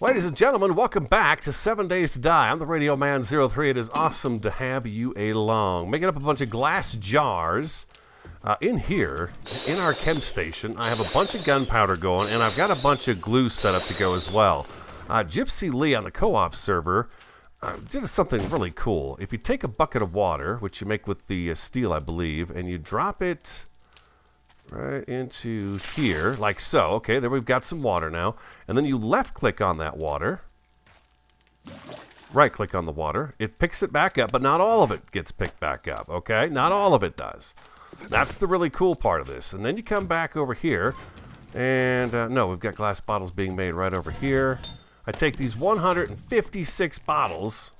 Ladies and gentlemen, welcome back to 7 Days to Die. I'm the Radio Man 03. It is awesome to have you along. Making up a bunch of glass jars in here, in our chem station. I have a bunch of gunpowder going, and I've got a bunch of glue set up to go as well. Gypsy Lee on the co-op server did something really cool. If you take a bucket of water, which you make with the steel, I believe, and you drop it right into here, like so. Okay, there we've got some water now. And then you left-click on that water. Right-click on the water. It picks it back up, but not all of it gets picked back up, okay? Not all of it does. That's the really cool part of this. And then you come back over here, and no, we've got glass bottles being made right over here. I take these 156 bottles,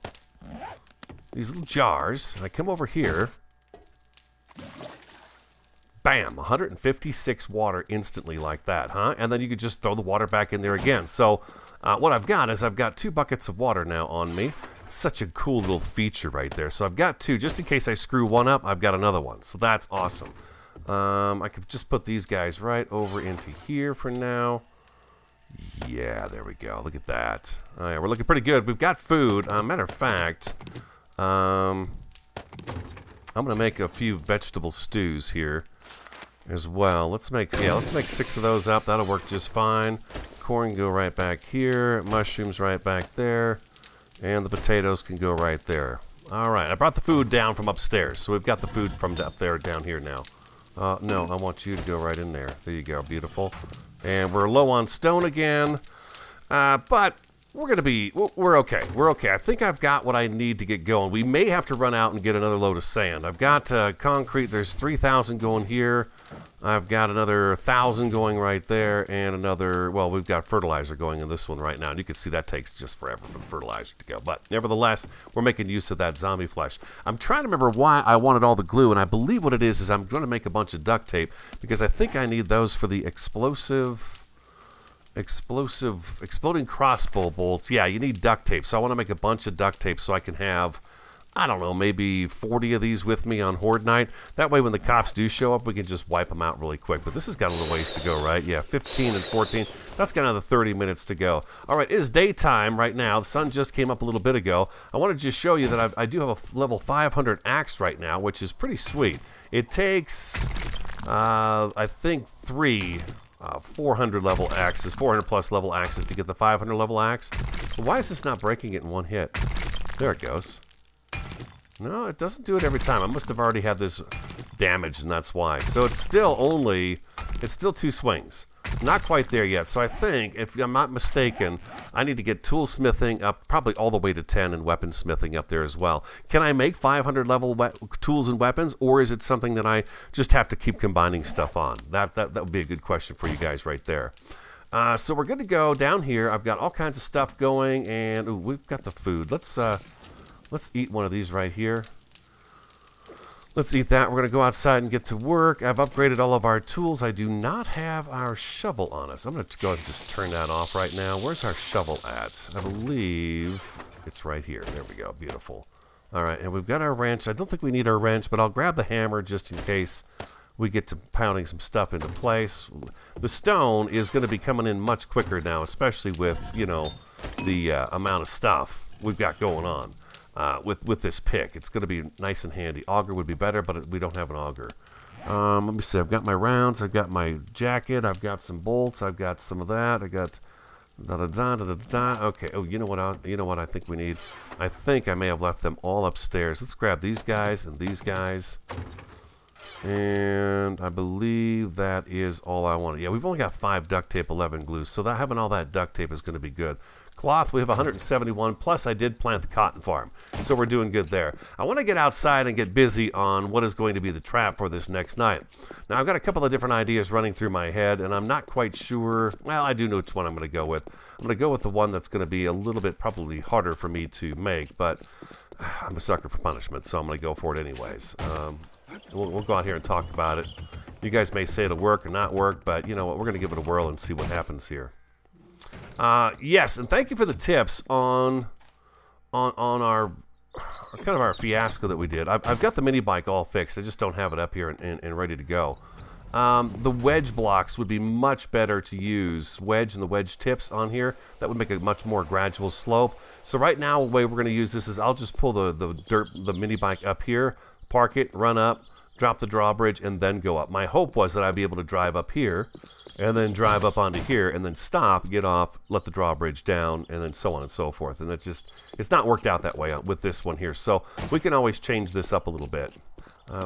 these little jars, and I come over here. Bam, 156 water instantly like that, huh? And then you could just throw the water back in there again. So what I've got is I've got 2 buckets of water now on me. Such a cool little feature right there. So I've got 2. Just in case I screw one up, I've got another one. So that's awesome. I could just put these guys right over into here for now. Yeah, there we go. Look at that. Oh, yeah, we're looking pretty good. We've got food. Matter of fact, I'm going to make a few vegetable stews here as well. Let's make 6 of those up. That'll work just fine. Corn can go right back here. Mushrooms right back there. And the potatoes can go right there. All right, I brought the food down from upstairs, so we've got the food from up there down here now. No, I want you to go right in there. There you go, beautiful. And we're low on stone again, but we're okay. We're okay. I think I've got what I need to get going. We may have to run out and get another load of sand. I've got concrete. There's 3,000 going here. I've got another 1,000 going right there, and another, well, we've got fertilizer going in this one right now. And you can see that takes just forever for the fertilizer to go. But nevertheless, we're making use of that zombie flesh. I'm trying to remember why I wanted all the glue, and I believe what it is I'm going to make a bunch of duct tape, because I think I need those for the exploding crossbow bolts. Yeah, you need duct tape. So I want to make a bunch of duct tape so I can have, I don't know, maybe 40 of these with me on Horde night. That way when the cops do show up, we can just wipe them out really quick. But this has got a little ways to go, right? Yeah, 15 and 14. That's got another 30 minutes to go. All right, it is daytime right now. The sun just came up a little bit ago. I want to just show you that I do have a level 500 axe right now, which is pretty sweet. It takes, I think, 3 400 level axes, 400 plus level axes to get the 500 level axe. But why is this not breaking it in one hit? There it goes. No, it doesn't do it every time. I must have already had this damaged, and that's why. So it's still 2 swings. Not quite there yet. So I think, if I'm not mistaken, I need to get tool smithing up probably all the way to 10 and weapon smithing up there as well. Can I make 500 level tools and weapons, or is it something that I just have to keep combining stuff on? That would be a good question for you guys right there. So we're good to go down here. I've got all kinds of stuff going, and ooh, we've got the food. Let's eat one of these right here. Let's eat that. We're going to go outside and get to work. I've upgraded all of our tools. I do not have our shovel on us. I'm going to go ahead and just turn that off right now. Where's our shovel at? I believe it's right here. There we go. Beautiful. All right, and we've got our wrench. I don't think we need our wrench, but I'll grab the hammer just in case we get to pounding some stuff into place. The stone is going to be coming in much quicker now, especially with, you know, the amount of stuff we've got going on. With this pick, it's going to be nice and handy. Auger would be better, but we don't have an auger. Let me see. I've got my rounds. I've got my jacket. I've got some bolts. I've got some of that. I got da-da-da. Okay. Oh, you know what? You know what I think we need? I think I may have left them all upstairs. Let's grab these guys and these guys. And I believe that is all I wanted. Yeah, we've only got 5 duct tape, 11 glue, so that having all that duct tape is going to be good. Cloth, we have 171, plus I did plant the cotton farm, so we're doing good there. I want to get outside and get busy on what is going to be the trap for this next night. Now, I've got a couple of different ideas running through my head, and I'm not quite sure. Well, I do know which one I'm going to go with. I'm going to go with the one that's going to be a little bit probably harder for me to make, but I'm a sucker for punishment, so I'm going to go for it anyways. We'll go out here and talk about it. You guys may say it'll work or not work, but you know what? We're going to give it a whirl and see what happens here. Yes, and thank you for the tips on our kind of our fiasco that we did. I've got the mini bike all fixed. I just don't have it up here and ready to go. the wedge blocks would be much better to use. Wedge and the wedge tips on here. That would make a much more gradual slope. So right now, the way we're going to use this is I'll just pull the mini bike up here, park it, run up, drop the drawbridge, and then go up. My hope was that I'd be able to drive up here, and then drive up onto here, and then stop, get off, let the drawbridge down, and then so on and so forth. And it's not worked out that way with this one here. So we can always change this up a little bit.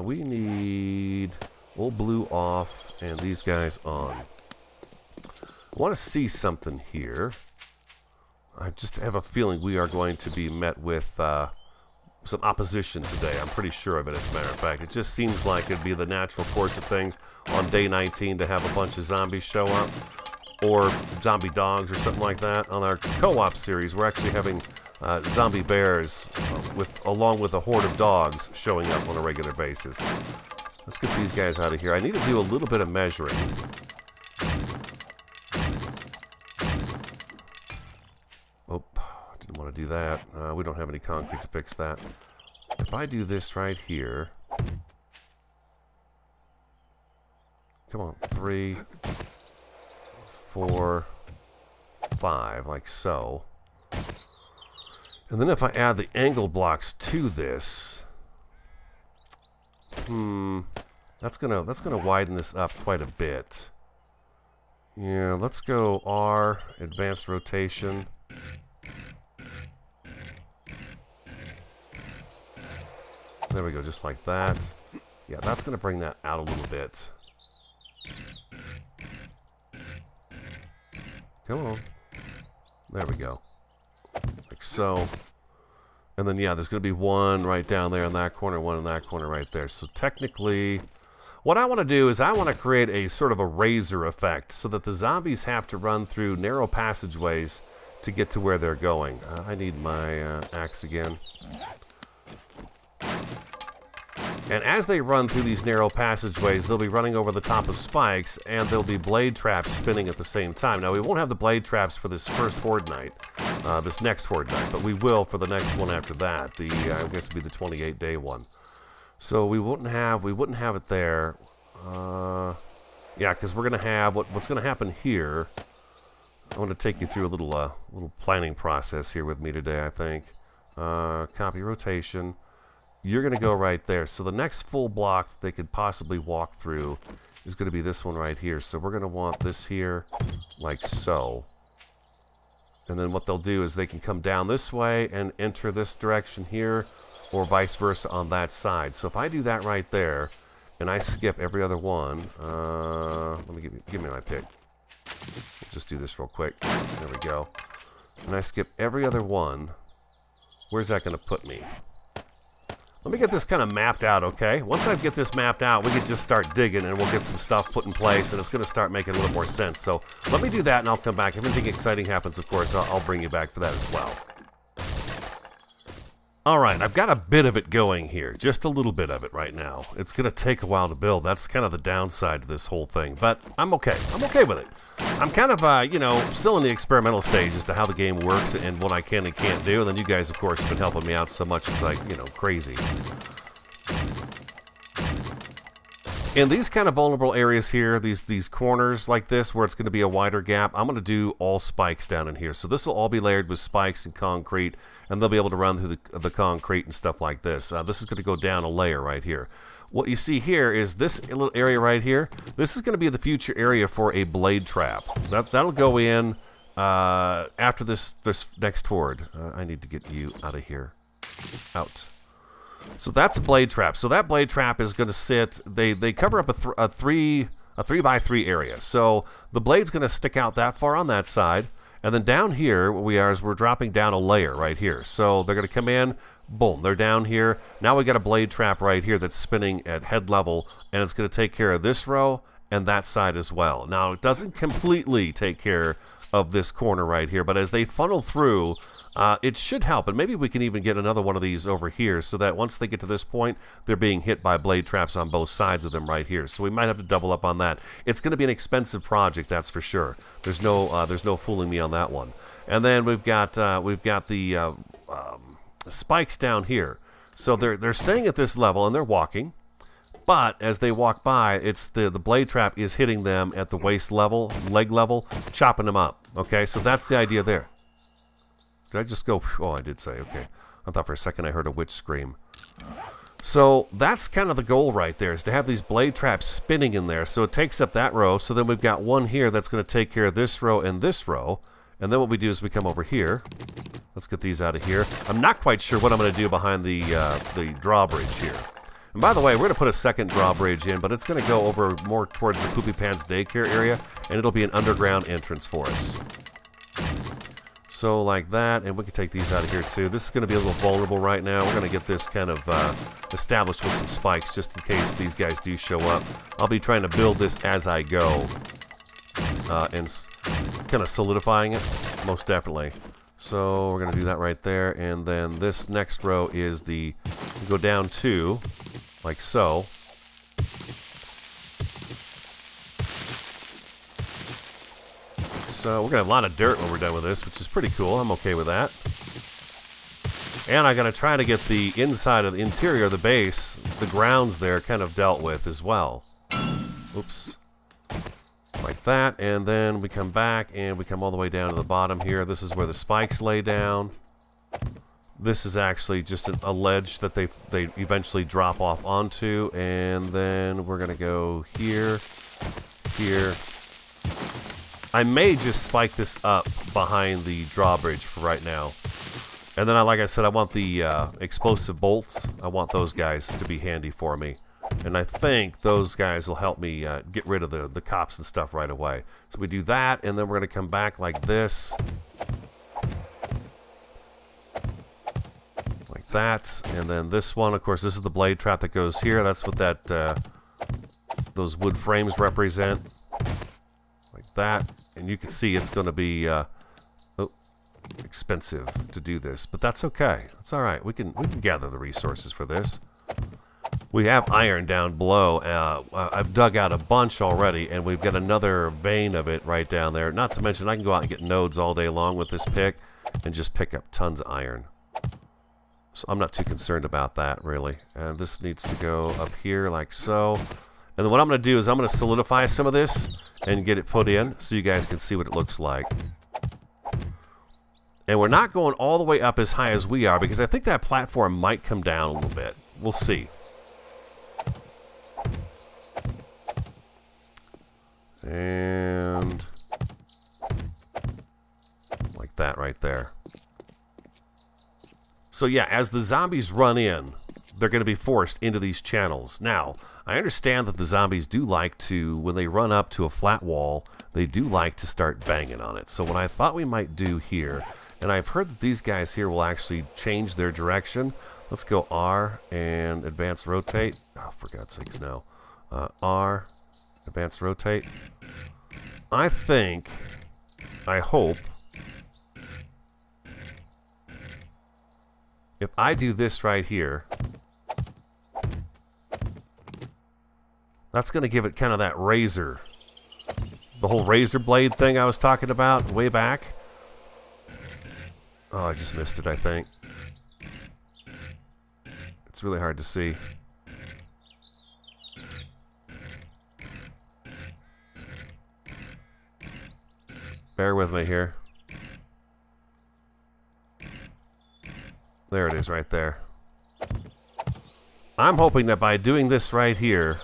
We need old blue off and these guys on. I want to see something here. I just have a feeling we are going to be met with some opposition today. I'm pretty sure of it, as a matter of fact. It just seems like it'd be the natural course of things on day 19 to have a bunch of zombies show up, or zombie dogs or something like that. On our co-op series, we're actually having zombie bears along with a horde of dogs showing up on a regular basis. Let's get these guys out of here. I need to do a little bit of measuring. Oh, didn't want to do that. We don't have any concrete to fix that. If I do this right here, come on, 3, 4, 5, like so. And then if I add the angle blocks to this, that's gonna widen this up quite a bit. Yeah, let's go R, advanced rotation. There we go, just like that. Yeah, that's gonna bring that out a little bit. Come on. There we go. Like so. And then, yeah, there's going to be one right down there in that corner, one in that corner right there. So technically, what I want to do is I want to create a sort of a razor effect so that the zombies have to run through narrow passageways to get to where they're going. I need my axe again. And as they run through these narrow passageways, they'll be running over the top of spikes, and there'll be blade traps spinning at the same time. Now, we won't have the blade traps for this first horde night, this next horde night, but we will for the next one after that. I guess it'll be the 28-day one. So we wouldn't have it there. Yeah, because we're gonna have what's gonna happen here. I want to take you through a little planning process here with me today. I think copy rotation. You're going to go right there. So the next full block that they could possibly walk through is going to be this one right here. So we're going to want this here like so. And then what they'll do is they can come down this way and enter this direction here, or vice versa on that side. So if I do that right there and I skip every other one, let me give me my pick. We'll just do this real quick. There we go. And I skip every other one. Where's that going to put me? Let me get this kind of mapped out, okay? Once I get this mapped out, we can just start digging and we'll get some stuff put in place, and it's going to start making a little more sense. So let me do that and I'll come back. If anything exciting happens, of course, I'll bring you back for that as well. Alright, I've got a bit of it going here. Just a little bit of it right now. It's going to take a while to build. That's kind of the downside to this whole thing. But I'm okay. I'm okay with it. I'm kind of, you know, still in the experimental stage as to how the game works and what I can and can't do. And then you guys, of course, have been helping me out so much. It's like, you know, crazy. In these kind of vulnerable areas here, these corners like this where it's going to be a wider gap, I'm going to do all spikes down in here. So this will all be layered with spikes and concrete, and they'll be able to run through the concrete and stuff like this. This is going to go down a layer right here. What you see here is this little area right here. This is going to be the future area for a blade trap. That'll go in after this next horde. I need to get you out of here. Out. So that's a blade trap. So that blade trap is going to sit. They cover up a 3x3 area. So the blade's going to stick out that far on that side, and then down here what we are is we're dropping down a layer right here. So they're going to come in. Boom, they're down here. Now we got a blade trap right here that's spinning at head level, and it's going to take care of this row and that side as well. Now, it doesn't completely take care of this corner right here, but as they funnel through, it should help. And maybe we can even get another one of these over here so that once they get to this point, they're being hit by blade traps on both sides of them right here. So we might have to double up on that. It's going to be an expensive project, that's for sure. There's no fooling me on that one. And then we've got the spikes down here. So they're staying at this level and they're walking. But as they walk by, it's the blade trap is hitting them at the waist level, leg level, chopping them up. Okay, so that's the idea there. Did I just go? Oh, I did say, okay. I thought for a second I heard a witch scream. So that's kind of the goal right there, is to have these blade traps spinning in there. So it takes up that row. So then we've got one here that's going to take care of this row and this row. And then what we do is we come over here. Let's get these out of here. I'm not quite sure what I'm going to do behind the drawbridge here. And by the way, we're going to put a second drawbridge in, but it's going to go over more towards the Poopy Pants daycare area, and it'll be an underground entrance for us. So like that, and we can take these out of here too. This is going to be a little vulnerable right now. We're going to get this kind of established with some spikes just in case these guys do show up. I'll be trying to build this as I go and kind of solidifying it, most definitely. So we're going to do that right there, and then this next row is the go down two, like so. So we're going to have a lot of dirt when we're done with this, which is pretty cool. I'm okay with that. And I got to try to get the inside of the interior of the base, the grounds there, kind of dealt with as well. Oops. Like that. And then we come back and we come all the way down to the bottom here. This is where the spikes lay down. This is actually just a ledge that they eventually drop off onto. And then we're going to go here, here. I may just spike this up behind the drawbridge for right now. And then, like I said, I want the explosive bolts. I want those guys to be handy for me. And I think those guys will help me get rid of the cops and stuff right away. So we do that, and then we're going to come back like this. Like that. And then this one, of course, this is the blade trap that goes here. That's what that those wood frames represent. That, and you can see it's going to be expensive to do this, but that's okay. That's all right. We can gather the resources for this. We have iron down below. I've dug out a bunch already, and we've got another vein of it right down there. Not to mention, I can go out and get nodes all day long with this pick and just pick up tons of iron. So I'm not too concerned about that, really. And this needs to go up here like so. And then what I'm going to do is I'm going to solidify some of this and get it put in so you guys can see what it looks like. And we're not going all the way up as high as we are because I think that platform might come down a little bit. We'll see. And like that right there. So yeah, as the zombies run in, they're going to be forced into these channels. Now, I understand that the zombies do like to, when they run up to a flat wall, they do like to start banging on it. So what I thought we might do here, and I've heard that these guys here will actually change their direction. Let's go R and advance rotate. Oh, for God's sakes, no. R, advance rotate. I think, I hope, if I do this right here, that's going to give it kind of that razor. The whole razor blade thing I was talking about way back. Oh, I just missed it, I think. It's really hard to see. Bear with me here. There it is right there. I'm hoping that by doing this right here,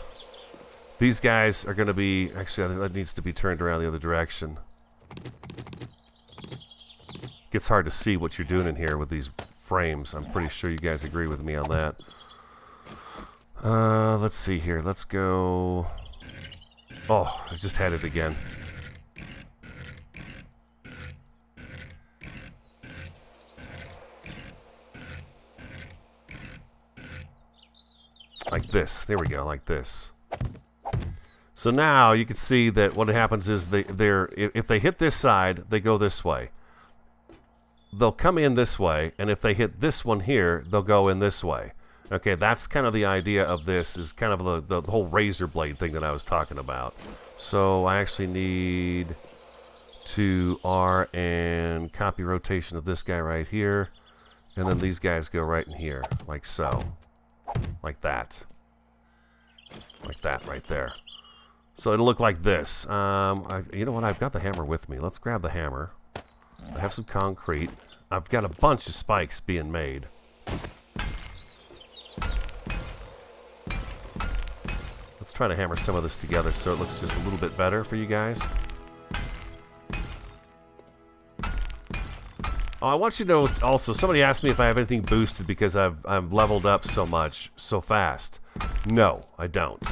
these guys are going to be... Actually, I think that needs to be turned around the other direction. Gets hard to see what you're doing in here with these frames. I'm pretty sure you guys agree with me on that. Let's see here. Let's go... Oh, I just had it again. Like this. There we go, like this. So now you can see that what happens is if they hit this side, they go this way. They'll come in this way, and if they hit this one here, they'll go in this way. Okay, that's kind of the idea of this, is kind of the whole razor blade thing that I was talking about. So I actually need to R and copy rotation of this guy right here, and then these guys go right in here, like so. Like that. Like that right there. So it'll look like this. You know what? I've got the hammer with me. Let's grab the hammer. I have some concrete. I've got a bunch of spikes being made. Let's try to hammer some of this together so it looks just a little bit better for you guys. Oh, I want you to know also, somebody asked me if I have anything boosted because I've leveled up so much, so fast. No, I don't.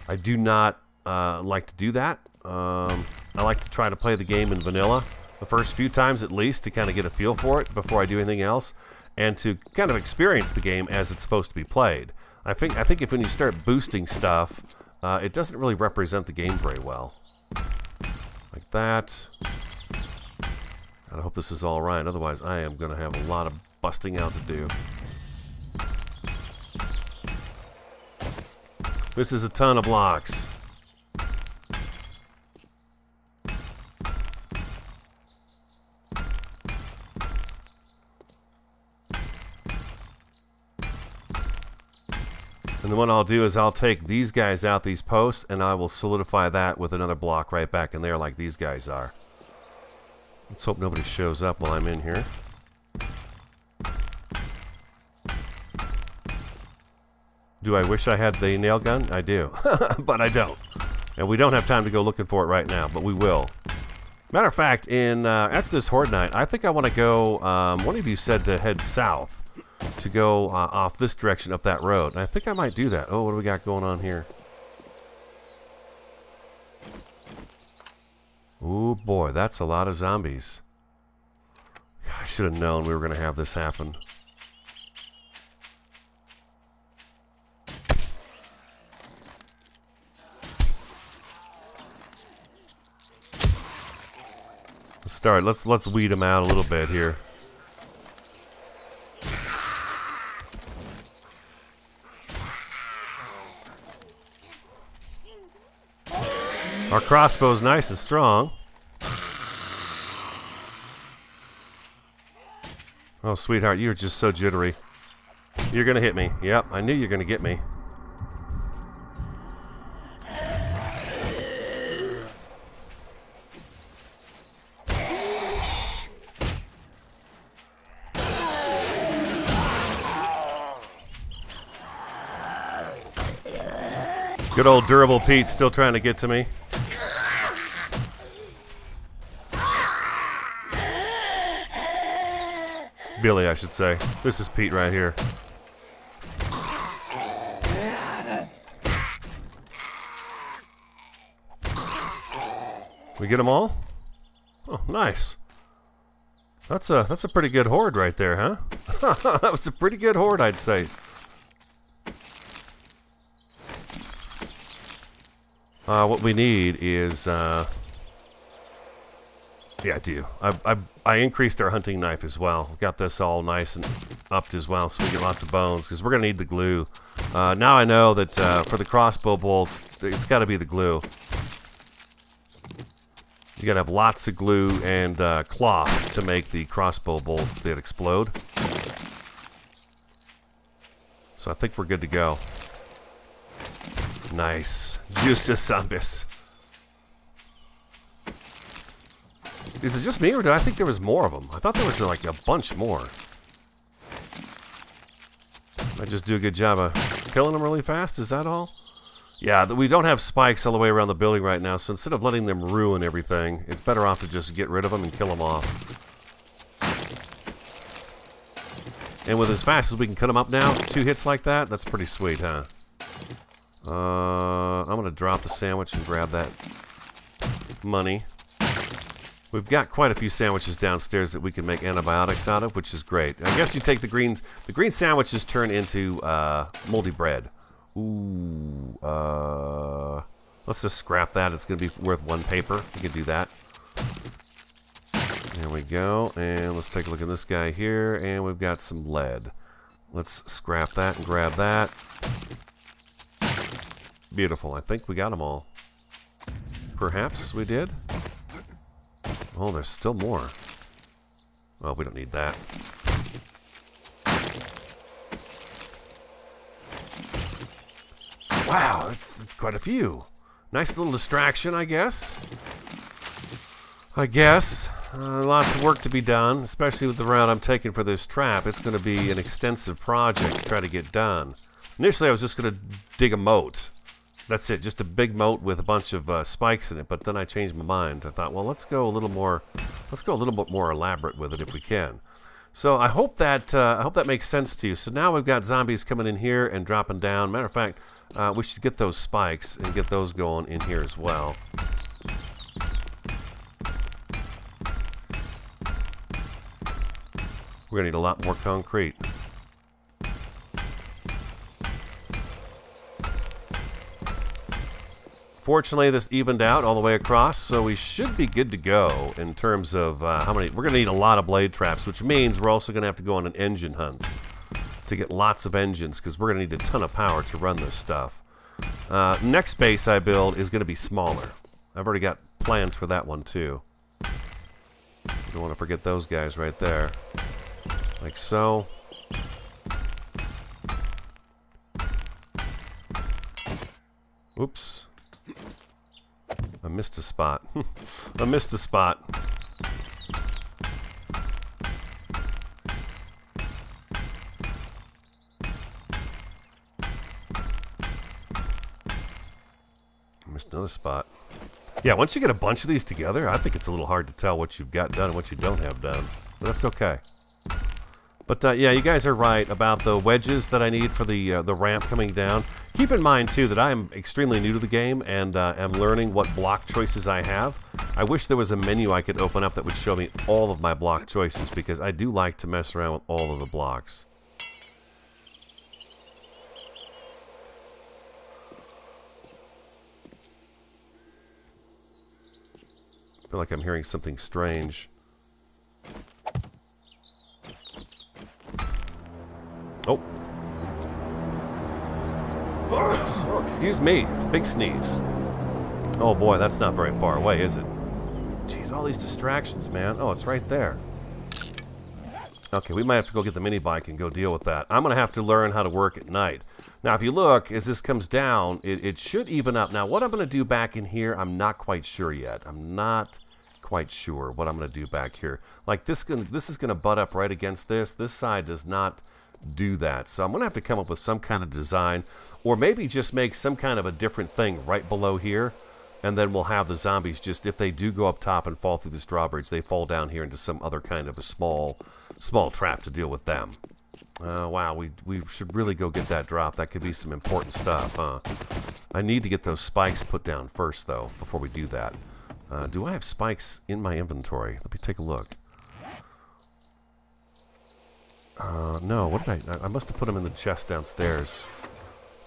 I do not like to do that. I like to try to play the game in vanilla the first few times at least to kind of get a feel for it before I do anything else, and to kind of experience the game as it's supposed to be played. I think if when you start boosting stuff, it doesn't really represent the game very well. Like that. I hope this is all right, otherwise I am going to have a lot of busting out to do. This is a ton of blocks. And then what I'll do is I'll take these guys out, these posts, and I will solidify that with another block right back in there like these guys are. Let's hope nobody shows up while I'm in here. Do I wish I had the nail gun? I do. But I don't. And we don't have time to go looking for it right now, but we will. Matter of fact, after this Horde night, I think I want to go, one of you said to head south, to go off this direction up that road. And I think I might do that. Oh, what do we got going on here? Ooh, boy, that's a lot of zombies. God, I should have known we were going to have this happen. Let's start. Let's weed them out a little bit here. Our crossbow's nice and strong. Oh, sweetheart, you're just so jittery. You're gonna hit me. Yep, I knew you were gonna get me. Good old Durable Pete still trying to get to me. Billy, I should say. This is Pete right here. We get them all? Oh, nice. That's a pretty good horde right there, huh? That was a pretty good horde, I'd say. What we need is, yeah, I do. I increased our hunting knife as well. Got this all nice and upped as well, so we get lots of bones, because we're going to need the glue. Now I know that for the crossbow bolts, it's got to be the glue. You got to have lots of glue and cloth to make the crossbow bolts that explode. So I think we're good to go. Nice. Juices zombies. Is it just me, or did I think there was more of them? I thought there was like a bunch more. I just do a good job of killing them really fast, is that all? Yeah, we don't have spikes all the way around the building right now, so instead of letting them ruin everything, it's better off to just get rid of them and kill them off. And with as fast as we can cut them up now, 2 hits like that, that's pretty sweet, huh? I'm going to drop the sandwich and grab that money. We've got quite a few sandwiches downstairs that we can make antibiotics out of, which is great. I guess you take the green sandwiches turn into moldy bread. Ooh, let's just scrap that. It's going to be worth 1 paper. We can do that. There we go. And let's take a look at this guy here. And we've got some lead. Let's scrap that and grab that. Beautiful. I think we got them all. Perhaps we did. Oh, there's still more. Oh, we don't need that. Wow, that's quite a few. Nice little distraction, I guess. Lots of work to be done, especially with the route I'm taking for this trap. It's going to be an extensive project to try to get done. Initially, I was just going to dig a moat. That's it, just a big moat with a bunch of spikes in it. But then I changed my mind. I thought, well, let's go a little bit more elaborate with it if we can. So I hope that makes sense to you. So now we've got zombies coming in here and dropping down. Matter of fact, we should get those spikes and get those going in here as well. We're going to need a lot more concrete. Fortunately, this evened out all the way across, so we should be good to go in terms of how many. We're going to need a lot of blade traps, which means we're also going to have to go on an engine hunt to get lots of engines, because we're going to need a ton of power to run this stuff. Next base I build is going to be smaller. I've already got plans for that one, too. Don't want to forget those guys right there. Like so. Oops. I missed a spot. I missed a spot. I missed another spot. Yeah, once you get a bunch of these together, I think it's a little hard to tell what you've got done and what you don't have done. But that's okay. But yeah, you guys are right about the wedges that I need for the ramp coming down. Keep in mind, too, that I am extremely new to the game and am learning what block choices I have. I wish there was a menu I could open up that would show me all of my block choices, because I do like to mess around with all of the blocks. I feel like I'm hearing something strange. Oh. Oh, excuse me. It's a big sneeze. Oh boy, that's not very far away, is it? Jeez, all these distractions, man. Oh, it's right there. Okay, we might have to go get the mini bike and go deal with that. I'm going to have to learn how to work at night. Now, if you look, as this comes down, it should even up. Now, what I'm going to do back in here, I'm not quite sure yet. I'm not quite sure what I'm going to do back here. Like, this is going to butt up right against this. This side does not do that. So I'm going to have to come up with some kind of design, or maybe just make some kind of a different thing right below here, and then we'll have the zombies just, if they do go up top and fall through this drawbridge, they fall down here into some other kind of a small trap to deal with them. Wow, we should really go get that drop. That could be some important stuff, huh? I need to get those spikes put down first, though, before we do that. Do I have spikes in my inventory? Let me take a look. No, what did I must have put them in the chest downstairs.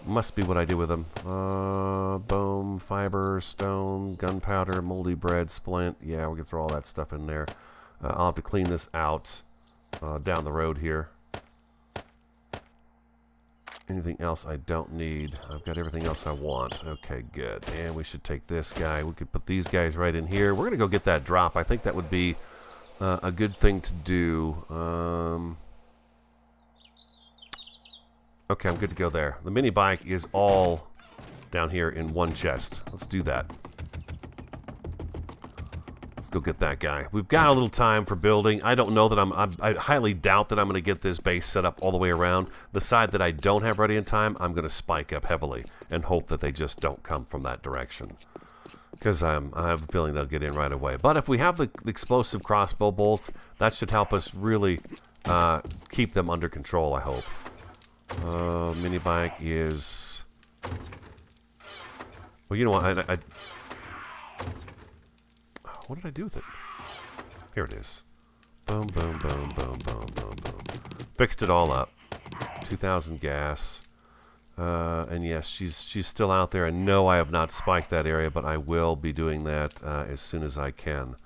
Must be what I do with them. Bone, fiber, stone, gunpowder, moldy bread, splint. Yeah, we can throw all that stuff in there. I'll have to clean this out down the road here. Anything else I don't need? I've got everything else I want. Okay, good. And we should take this guy. We could put these guys right in here. We're going to go get that drop. I think that would be a good thing to do. Okay, I'm good to go there. The mini bike is all down here in one chest. Let's do that. Let's go get that guy. We've got a little time for building. I don't know that I highly doubt that I'm going to get this base set up all the way around. The side that I don't have ready in time, I'm going to spike up heavily and hope that they just don't come from that direction, because I have a feeling they'll get in right away. But if we have the explosive crossbow bolts, that should help us really keep them under control, I hope. Mini bike is... Well, you know what? What did I do with it? Here it is. Boom, boom, boom, boom, boom, boom, boom. Fixed it all up. 2,000 gas. And yes, she's still out there. I know I have not spiked that area, but I will be doing that as soon as I can.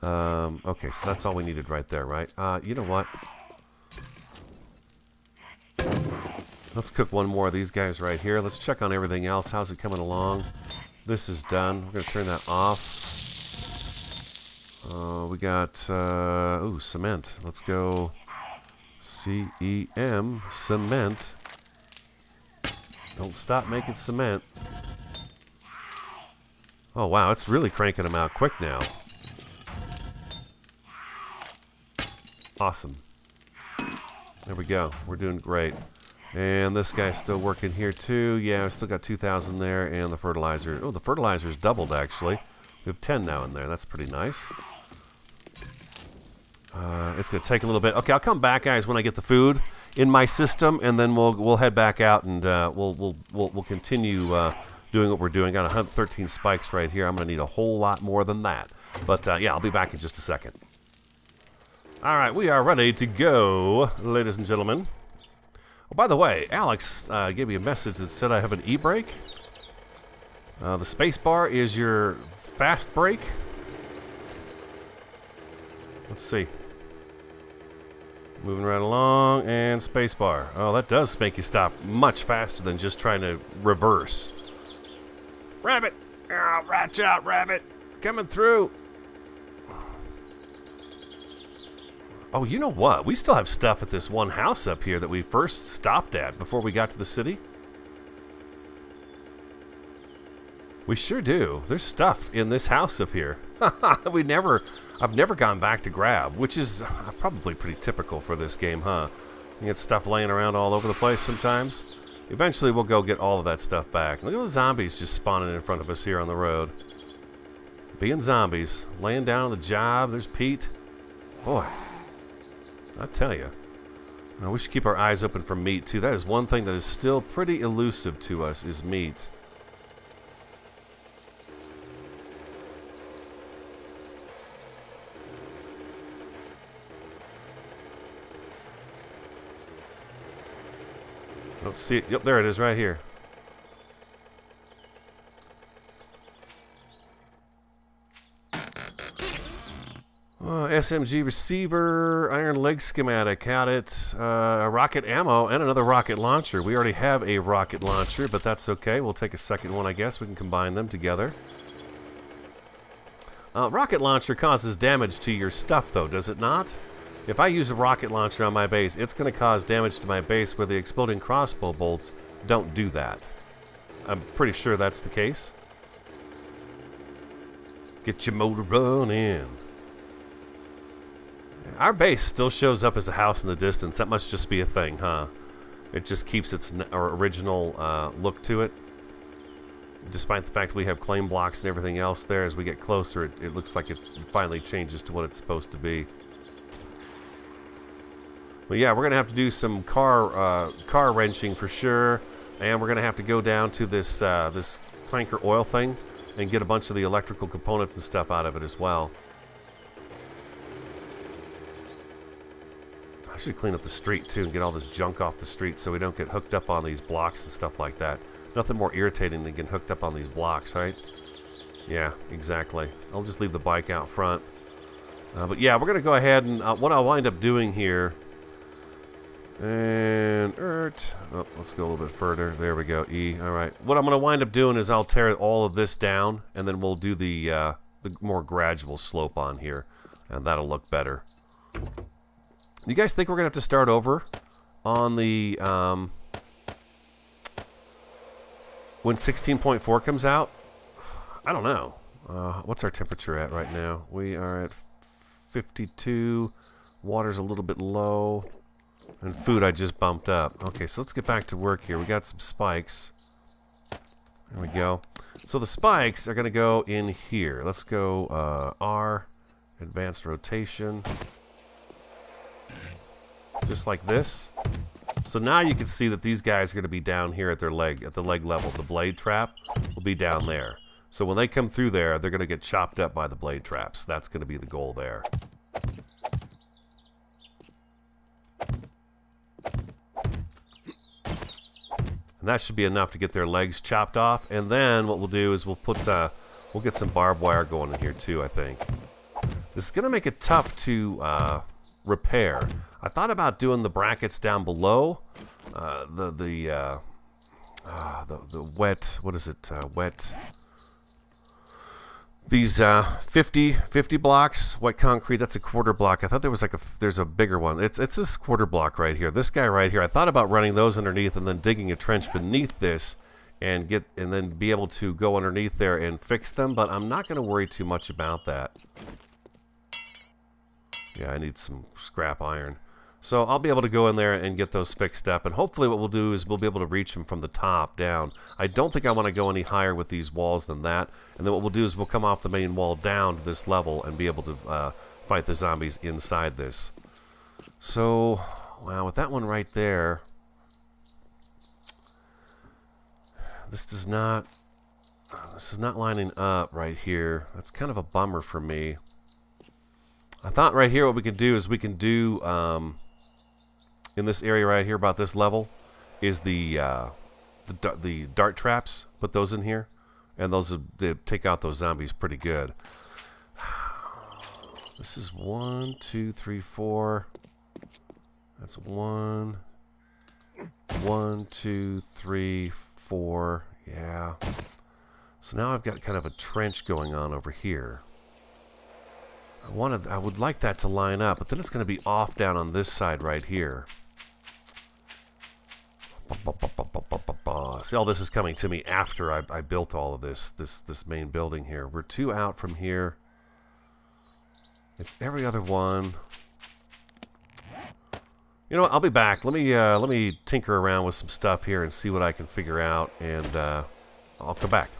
Okay, so that's all we needed right there, right? You know what? Let's cook one more of these guys right here. Let's check on everything else. How's it coming along? This is done. We're going to turn that off. We got, ooh, cement. Let's go C-E-M, cement. Don't stop making cement. Oh, wow. It's really cranking them out quick now. Awesome. There we go. We're doing great. And this guy's still working here, too. Yeah, we still got 2,000 there. And the fertilizer. Oh, the fertilizer's doubled, actually. We have 10 now in there. That's pretty nice. It's going to take a little bit. Okay, I'll come back, guys, when I get the food in my system, and then we'll head back out and we'll continue doing what we're doing. Got 113 spikes right here. I'm going to need a whole lot more than that. But yeah, I'll be back in just a second. All right, we are ready to go, ladies and gentlemen. Oh, by the way, Alex gave me a message that said I have an e-brake. The space bar is your fast brake. Let's see. Moving right along, and spacebar. Oh, that does make you stop much faster than just trying to reverse. Rabbit! Oh, watch out, rabbit! Coming through! Oh, you know what? We still have stuff at this one house up here that we first stopped at before we got to the city. We sure do. There's stuff in this house up here. I've never gone back to grab, which is probably pretty typical for this game, huh? You get stuff laying around all over the place sometimes. Eventually we'll go get all of that stuff back. Look at the zombies just spawning in front of us here on the road. Being zombies. Laying down on the job. There's Pete. Boy, I tell you. We should keep our eyes open for meat, too. That is one thing that is still pretty elusive to us, is meat. I don't see it. Yep, there it is right here. SMG receiver, iron leg schematic, had it, a rocket ammo, and another rocket launcher. We already have a rocket launcher, but that's okay. We'll take a second one, I guess. We can combine them together. Rocket launcher causes damage to your stuff, though, does it not? If I use a rocket launcher on my base, it's going to cause damage to my base where the exploding crossbow bolts don't do that. I'm pretty sure that's the case. Get your motor running. Our base still shows up as a house in the distance. That must just be a thing, huh? It just keeps its original look to it. Despite the fact we have claim blocks and everything else there, as we get closer, it looks like it finally changes to what it's supposed to be. But yeah, we're going to have to do some car wrenching for sure. And we're going to have to go down to this this clanker oil thing and get a bunch of the electrical components and stuff out of it as well. I should clean up the street too and get all this junk off the street so we don't get hooked up on these blocks and stuff like that. Nothing more irritating than getting hooked up on these blocks, right? Yeah, exactly. I'll just leave the bike out front. But yeah, we're going to go ahead and what I'll wind up doing here. And oh, let's go a little bit further. There we go. E. All right. What I'm going to wind up doing is I'll tear all of this down, and then we'll do the more gradual slope on here, and that'll look better. You guys think we're going to have to start over on the when 16.4 comes out? I don't know. What's our temperature at right now? We are at 52. Water's a little bit low. And food I just bumped up. Okay, so let's get back to work here. We got some spikes. There we go. So the spikes are going to go in here. Let's go R, advanced rotation. Just like this. So now you can see that these guys are going to be down here at their leg, at the leg level. The blade trap will be down there. So when they come through there, they're going to get chopped up by the blade traps. That's going to be the goal there. And that should be enough to get their legs chopped off. And then what we'll do is we'll put we'll get some barbed wire going in here too, I think. This is going to make it tough to repair. I thought about doing the brackets down below. The wet, what is it? Wet. These 50 blocks, white concrete, that's a quarter block. I thought there was like there's a bigger one. It's this quarter block right here. This guy right here. I thought about running those underneath and then digging a trench beneath this and then be able to go underneath there and fix them, but I'm not going to worry too much about that. Yeah, I need some scrap iron. So I'll be able to go in there and get those fixed up, and hopefully what we'll do is we'll be able to reach them from the top down. I don't think I want to go any higher with these walls than that, and then what we'll do is we'll come off the main wall down to this level and be able to fight the zombies inside this. So, wow, with that one right there, this is not lining up right here. That's kind of a bummer for me. I thought right here what we could do is we can do in this area right here about this level is the dart traps. Put those in here, and they take out those zombies pretty good. This is 1, 2, 3, 4. That's 1, 2, 3, 4. Yeah. So now I've got kind of a trench going on over here. I would like that to line up, but then it's going to be off down on this side right here. See, all this is coming to me after I built all of this main building here. We're 2 out from here. It's every other one. You know what? I'll be back. Let me tinker around with some stuff here and see what I can figure out, and I'll come back.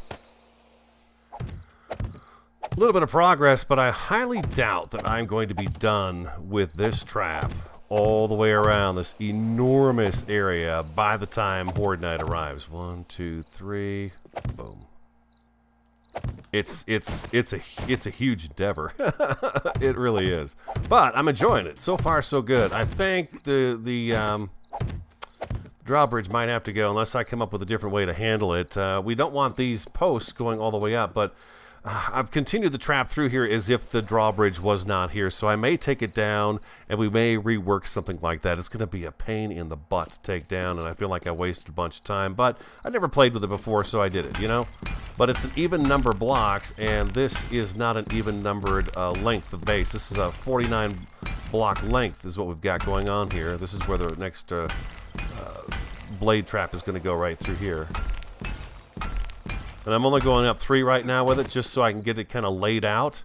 A little bit of progress, but I highly doubt that I'm going to be done with this trap all the way around this enormous area by the time Horde Night arrives. 1, 2, 3, boom. It's a huge endeavor. It really is. But I'm enjoying it. So far, so good. I think the drawbridge might have to go unless I come up with a different way to handle it. We don't want these posts going all the way up, but I've continued the trap through here as if the drawbridge was not here, so I may take it down, and we may rework something like that. It's going to be a pain in the butt to take down, and I feel like I wasted a bunch of time, but I never played with it before, so I did it, you know? But it's an even number blocks, and this is not an even numbered length of base. This is a 49 block length is what we've got going on here. This is where the next blade trap is going to go right through here. And I'm only going up 3 right now with it just so I can get it kind of laid out.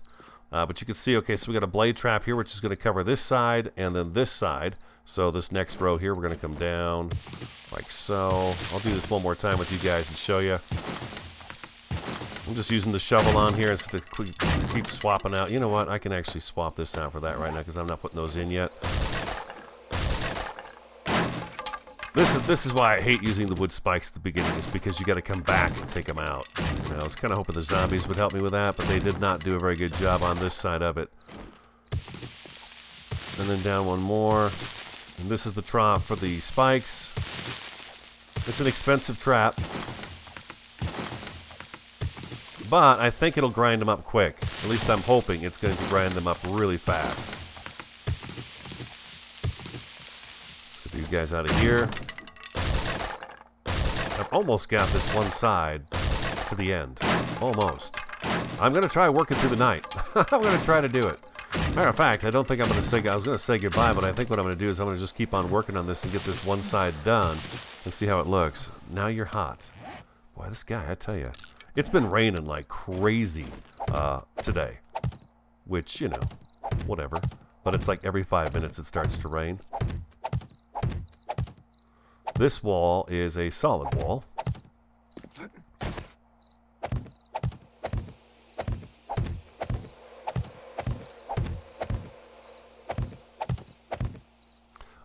But you can see, okay, so we got a blade trap here which is going to cover this side and then this side. So this next row here we're going to come down like so. I'll do this one more time with you guys and show you. I'm just using the shovel on here instead of keep swapping out. You know what? I can actually swap this out for that right now because I'm not putting those in yet. This is why I hate using the wood spikes at the beginning, is because you got to come back and take them out. You know, I was kind of hoping the zombies would help me with that, but they did not do a very good job on this side of it. And then down one more. And this is the trough for the spikes. It's an expensive trap. But I think it'll grind them up quick. At least I'm hoping it's going to grind them up really fast. Let's get these guys out of here. I've almost got this one side to the end. Almost. I'm going to try working through the night. I'm going to try to do it. Matter of fact, I don't think I'm going to say... I was going to say goodbye, but I think what I'm going to do is I'm going to just keep on working on this and get this one side done and see how it looks. Now you're hot. Boy, this guy, I tell you. It's been raining like crazy today. Which, you know, whatever. But it's like every 5 minutes it starts to rain. This wall is a solid wall.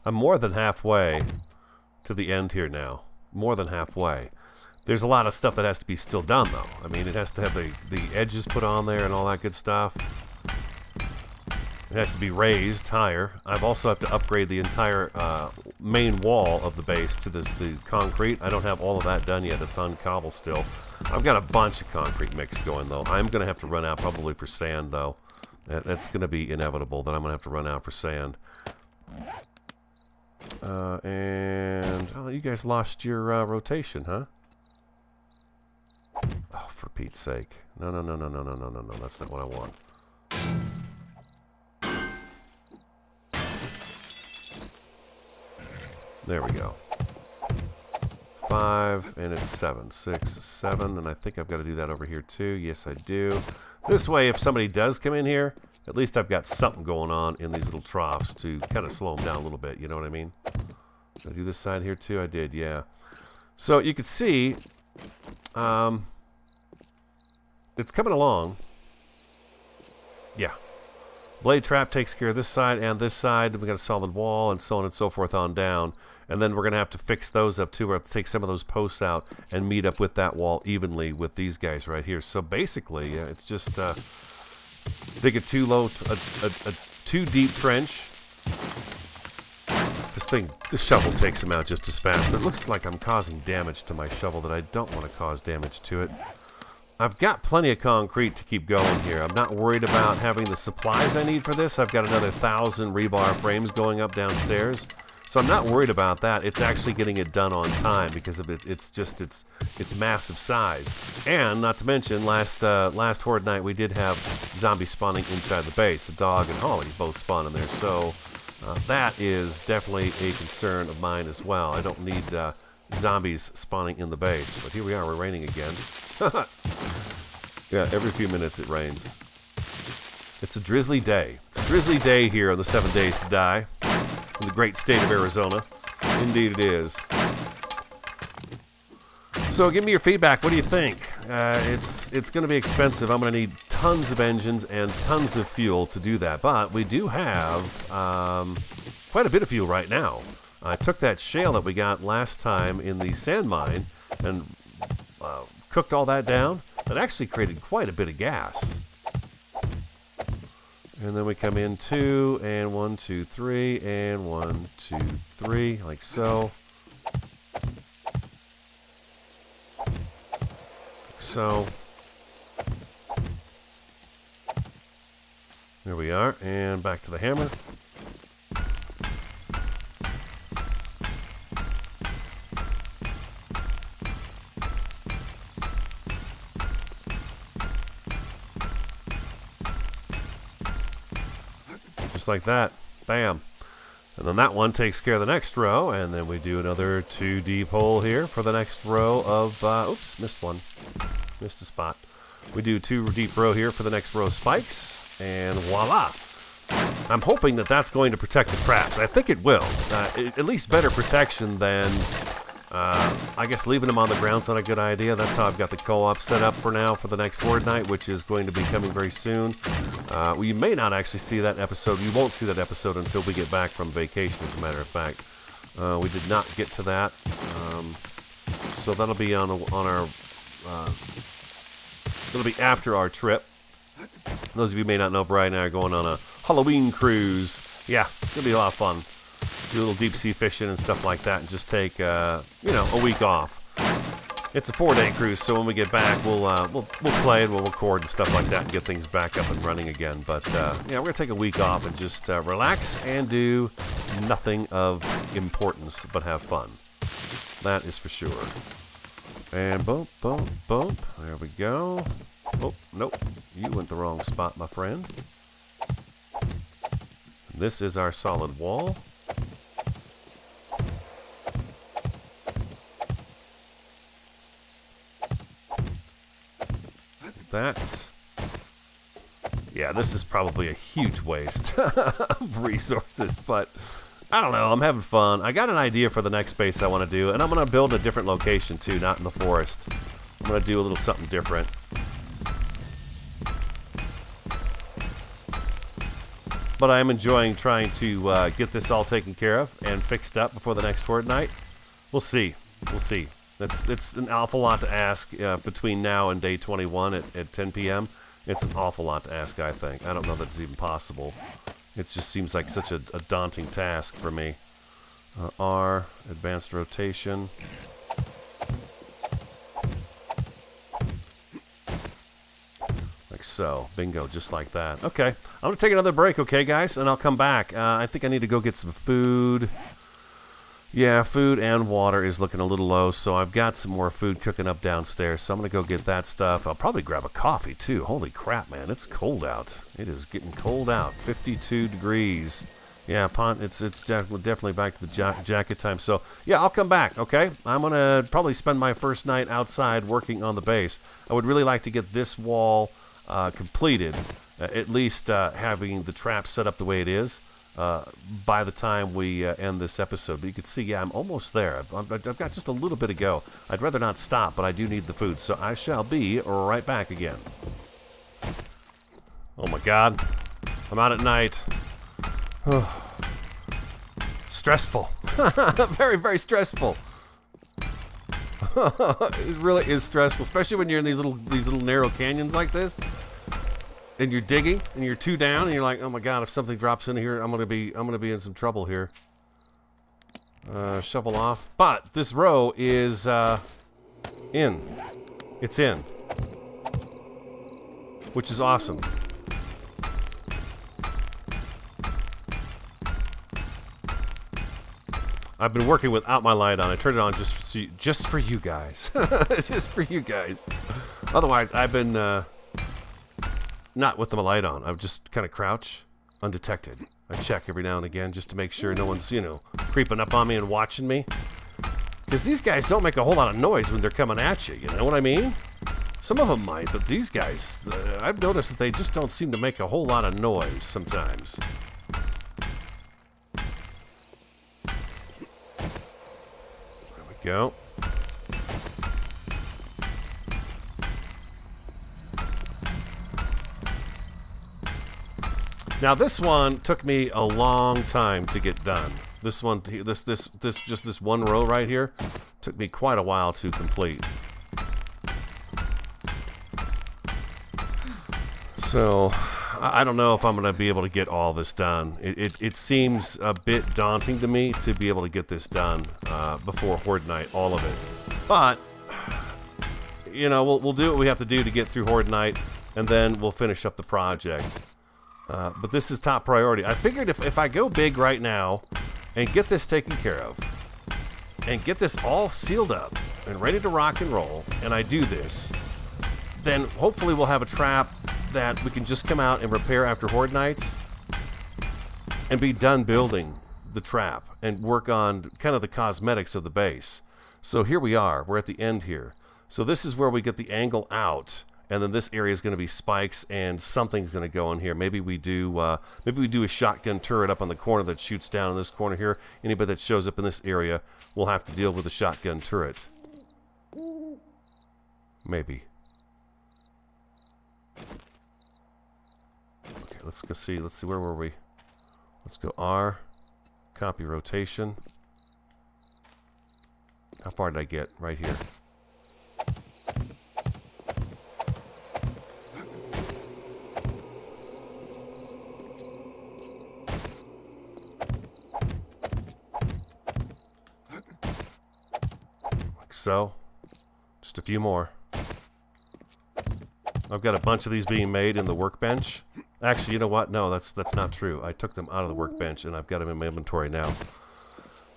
I'm more than halfway to the end here now. More than halfway. There's a lot of stuff that has to be still done, though. I mean, it has to have the edges put on there and all that good stuff. It has to be raised higher. I've also have to upgrade the entire main wall of the base to the concrete. I don't have all of that done yet. It's on cobble still. I've got a bunch of concrete mix going, though. I'm going to have to run out probably for sand, though. That's going to be inevitable that I'm going to have to run out for sand. And oh, you guys lost your rotation, huh? Oh, for Pete's sake. No, no, no, no, no, no, no, no, no. That's not what I want. There we go. 5, and it's 7. 6, 7, and I think I've got to do that over here too. Yes, I do. This way, if somebody does come in here, at least I've got something going on in these little troughs to kind of slow them down a little bit. You know what I mean? Did I do this side here too? I did, yeah. So you can see, it's coming along. Yeah. Blade trap takes care of this side and this side. We got a solid wall and so on and so forth on down. And then we're going to have to fix those up too. We're going to have to take some of those posts out and meet up with that wall evenly with these guys right here. So basically, it's just dig a too deep trench. This shovel takes them out just as fast, but it looks like I'm causing damage to my shovel that I don't want to cause damage to it. I've got plenty of concrete to keep going here. I'm not worried about having the supplies I need for this. I've got another 1,000 rebar frames going up downstairs. So I'm not worried about that. It's actually getting it done on time because of its massive size. And not to mention, last Horde night we did have zombies spawning inside the base. The dog and Holly both spawn in there. So that is definitely a concern of mine as well. I don't need zombies spawning in the base. But here we are. We're raining again. Yeah, every few minutes it rains. It's a drizzly day. It's a drizzly day here on the 7 Days to Die. In the great state of Arizona. Indeed it is. So give me your feedback. What do you think? It's going to be expensive. I'm going to need tons of engines and tons of fuel to do that. But we do have quite a bit of fuel right now. I took that shale that we got last time in the sand mine and cooked all that down. It actually created quite a bit of gas. And then we come in 2, and 1, 2, 3, and 1, 2, 3, like so. So. There we are, and back to the hammer. Just like that. Bam. And then that one takes care of the next row, and then we do another 2 deep hole here for the next row of, oops, missed one. Missed a spot. We do 2 deep row here for the next row of spikes, and voila. I'm hoping that that's going to protect the traps. I think it will. At least better protection than, I guess leaving them on the ground's not a good idea. That's how I've got the co-op set up for now for the next Horde night, which is going to be coming very soon. We may not actually see that episode. We won't see that episode until we get back from vacation, as a matter of fact. We did not get to that. So that'll be on our... it'll be after our trip. Those of you who may not know, Brian and I are going on a Halloween cruise. Yeah, it's going to be a lot of fun. Do a little deep sea fishing and stuff like that, and just take, a week off. It's a 4-day cruise, so when we get back, we'll play and we'll record and stuff like that and get things back up and running again. But yeah, we're gonna take a week off and just relax and do nothing of importance but have fun. That is for sure. And bump, bump, bump. There we go. Oh, nope. You went the wrong spot, my friend. This is our solid wall. That's... yeah, this is probably a huge waste of resources, but I don't know. I'm having fun. I got an idea for the next base I want to do, and I'm going to build a different location, too, not in the forest. I'm going to do a little something different. But I am enjoying trying to get this all taken care of and fixed up before the next Horde night. We'll see. We'll see. It's an awful lot to ask between now and day 21 at 10 p.m. It's an awful lot to ask, I think. I don't know that it's even possible. It just seems like such a daunting task for me. R, advanced rotation. Like so. Bingo, just like that. Okay, I'm going to take another break, okay, guys? And I'll come back. I think I need to go get some food. Yeah, food and water is looking a little low, so I've got some more food cooking up downstairs, so I'm going to go get that stuff. I'll probably grab a coffee, too. Holy crap, man, it's cold out. It is getting cold out. 52 degrees. Yeah, it's definitely back to the jacket time. So, yeah, I'll come back, okay? I'm going to probably spend my first night outside working on the base. I would really like to get this wall completed, at least having the trap set up the way it is. By the time we end this episode. But you can see, yeah, I'm almost there. I've got just a little bit to go. I'd rather not stop, but I do need the food, so I shall be right back again. Oh my god. I'm out at night. Stressful. Very, very stressful. It really is stressful, especially when you're in these little narrow canyons like this. And you're digging, and you're 2 down, and you're like, oh my god, if something drops in here, I'm gonna be in some trouble here. Shovel off. But this row is in. It's in. Which is awesome. I've been working without my light on. I turned it on just for you guys. Just for you guys. Otherwise, I've been not with the light on. I would just kind of crouch, undetected. I check every now and again just to make sure no one's, creeping up on me and watching me. Because these guys don't make a whole lot of noise when they're coming at you, you know what I mean? Some of them might, but these guys, I've noticed that they just don't seem to make a whole lot of noise sometimes. There we go. Now this one took me a long time to get done. This one, this one row right here, took me quite a while to complete. So I don't know if I'm going to be able to get all this done. It seems a bit daunting to me to be able to get this done before Horde Night, all of it. But we'll do what we have to do to get through Horde Night, and then we'll finish up the project. But this is top priority. I figured if I go big right now and get this taken care of and get this all sealed up and ready to rock and roll, and I do this, then hopefully we'll have a trap that we can just come out and repair after Horde Nights and be done building the trap and work on kind of the cosmetics of the base. So here we are. We're at the end here. So this is where we get the angle out. And then this area is going to be spikes, and something's going to go in here. Maybe we do a shotgun turret up on the corner that shoots down in this corner here. Anybody that shows up in this area will have to deal with a shotgun turret. Maybe. Okay, let's go see. Let's see, where were we? Let's go R. Copy rotation. How far did I get? Right here. So, just a few more. I've got a bunch of these being made in the workbench. Actually, you know what? No, that's not true. I took them out of the workbench, and I've got them in my inventory now.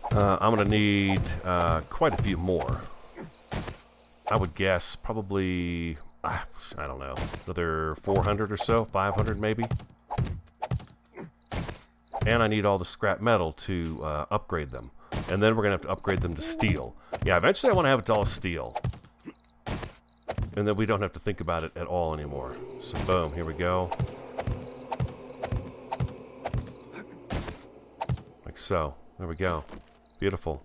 I'm going to need quite a few more. I would guess probably, I don't know, another 400 or so, 500 maybe. And I need all the scrap metal to upgrade them. And then we're going to have to upgrade them to steel. Yeah, eventually I want to have it all steel. And then we don't have to think about it at all anymore. So boom, here we go. Like so. There we go. Beautiful.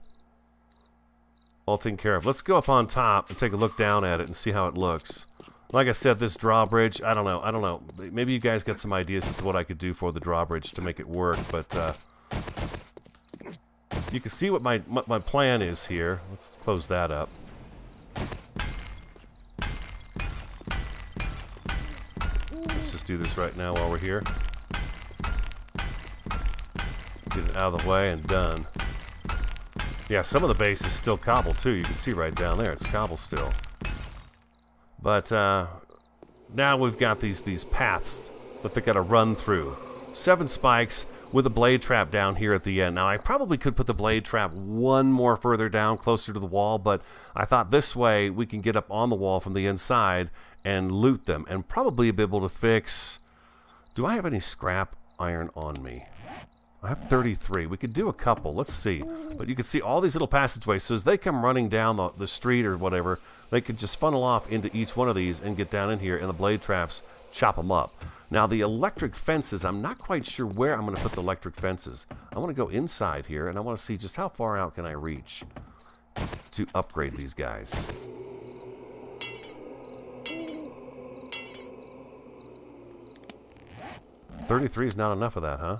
All taken care of. Let's go up on top and take a look down at it and see how it looks. Like I said, this drawbridge, I don't know. Maybe you guys got some ideas as to what I could do for the drawbridge to make it work, but you can see what my plan is here. Let's close that up. Let's just do this right now while we're here. Get it out of the way and done. Yeah, some of the base is still cobble too. You can see right down there, it's cobble still. But now we've got these paths that they got to run through. 7 spikes. with a blade trap down here at the end. Now, I probably could put the blade trap one more further down, closer to the wall, but I thought this way we can get up on the wall from the inside and loot them, and probably be able to fix... Do I have any scrap iron on me? I have 33. We could do a couple. Let's see. But you can see all these little passageways. So as they come running down the street or whatever, they could just funnel off into each one of these and get down in here, and the blade traps chop them up. Now, the electric fences, I'm not quite sure where I'm going to put the electric fences. I want to go inside here, and I want to see just how far out can I reach to upgrade these guys. $33 is not enough of that, huh?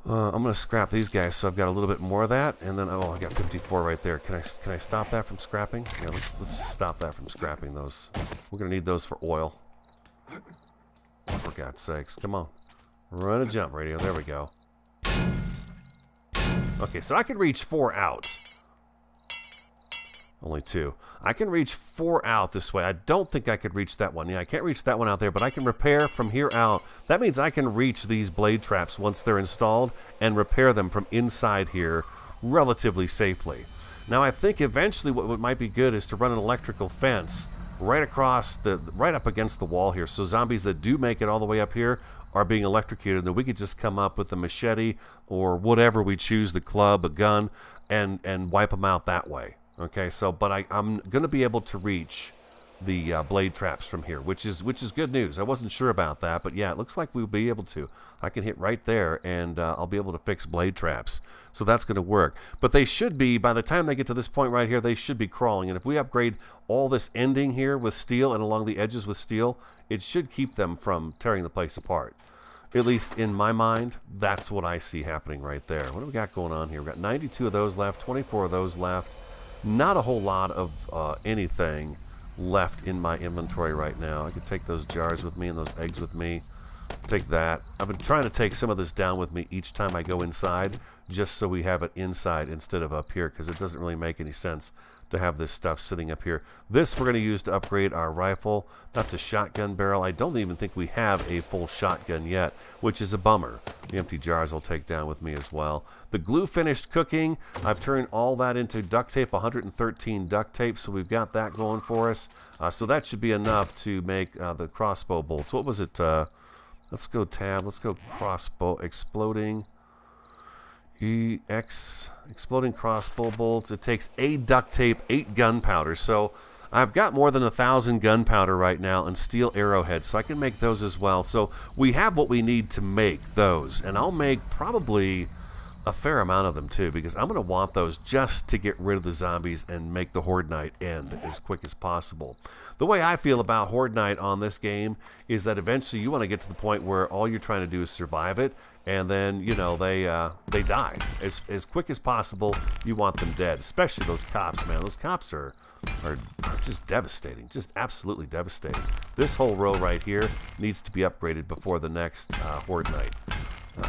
I'm going to scrap these guys, so I've got a little bit more of that, and then, oh, I got 54 right there. Can I stop that from scrapping? Yeah, let's just stop that from scrapping those. We're going to need those for oil. Oh, for God's sakes. Come on. Run a jump, radio. There we go. Okay, so I can reach 4 out. Only 2. I can reach 4 out this way. I don't think I could reach that one. Yeah, I can't reach that one out there, but I can repair from here out. That means I can reach these blade traps once they're installed and repair them from inside here relatively safely. Now, I think eventually what might be good is to run an electrical fence right across right up against the wall here, so zombies that do make it all the way up here are being electrocuted, and we could just come up with a machete or whatever we choose, the club, a gun, and wipe them out that way. Okay, so but I'm going to be able to reach the blade traps from here, which is good news. I wasn't sure about that, but yeah, it looks like we'll be able to. I can hit right there, and I'll be able to fix blade traps. So that's going to work. But they should be, by the time they get to this point right here, they should be crawling. And if we upgrade all this ending here with steel and along the edges with steel, it should keep them from tearing the place apart. At least in my mind, that's what I see happening right there. What do we got going on here? We've got 92 of those left, 24 of those left. Not a whole lot of anything left in my inventory right now. I could take those jars with me and those eggs with me. Take that. I've been trying to take some of this down with me each time I go inside, just so we have it inside instead of up here, because it doesn't really make any sense to have this stuff sitting up here. This we're going to use to upgrade our rifle. That's a shotgun barrel. I don't even think we have a full shotgun yet, which is a bummer. The empty jars I'll take down with me as well. The glue finished cooking. I've turned all that into duct tape, 113 duct tape, so we've got that going for us. So that should be enough to make the crossbow bolts. What was it? Let's go tab. Let's go crossbow. Exploding. Exploding crossbow bolts. It takes 8 duct tape, 8 gunpowder. So I've got more than 1,000 gunpowder right now and steel arrowheads, so I can make those as well. So we have what we need to make those, and I'll make probably a fair amount of them too, because I'm going to want those just to get rid of the zombies and make the Horde Night end as quick as possible. The way I feel about Horde Night on this game is that eventually you want to get to the point where all you're trying to do is survive it, and then, you know, they die. As quick as possible, you want them dead, especially those cops, man. Those cops are just devastating, just absolutely devastating. This whole row right here needs to be upgraded before the next Horde Night.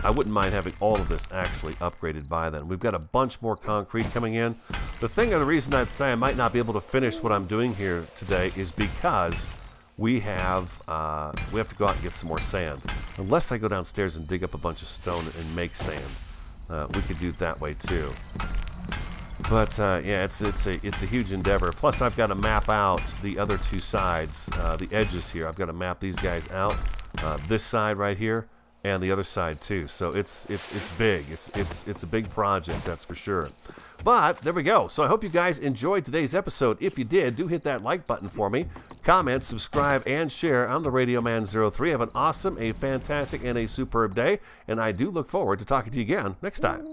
I wouldn't mind having all of this actually upgraded by then. We've got a bunch more concrete coming in. The reason I say I might not be able to finish what I'm doing here today is because we have to go out and get some more sand. Unless I go downstairs and dig up a bunch of stone and make sand, we could do it that way too. But yeah, it's a huge endeavor. Plus, I've got to map out the other 2 sides, the edges here. I've got to map these guys out. This side right here, and the other side too. So it's big. It's a big project, that's for sure. But there we go. So I hope you guys enjoyed today's episode. If you did, do hit that like button for me. Comment, subscribe, and share. I'm the Radio Man 03. Have an awesome, a fantastic, and a superb day. And I do look forward to talking to you again next time.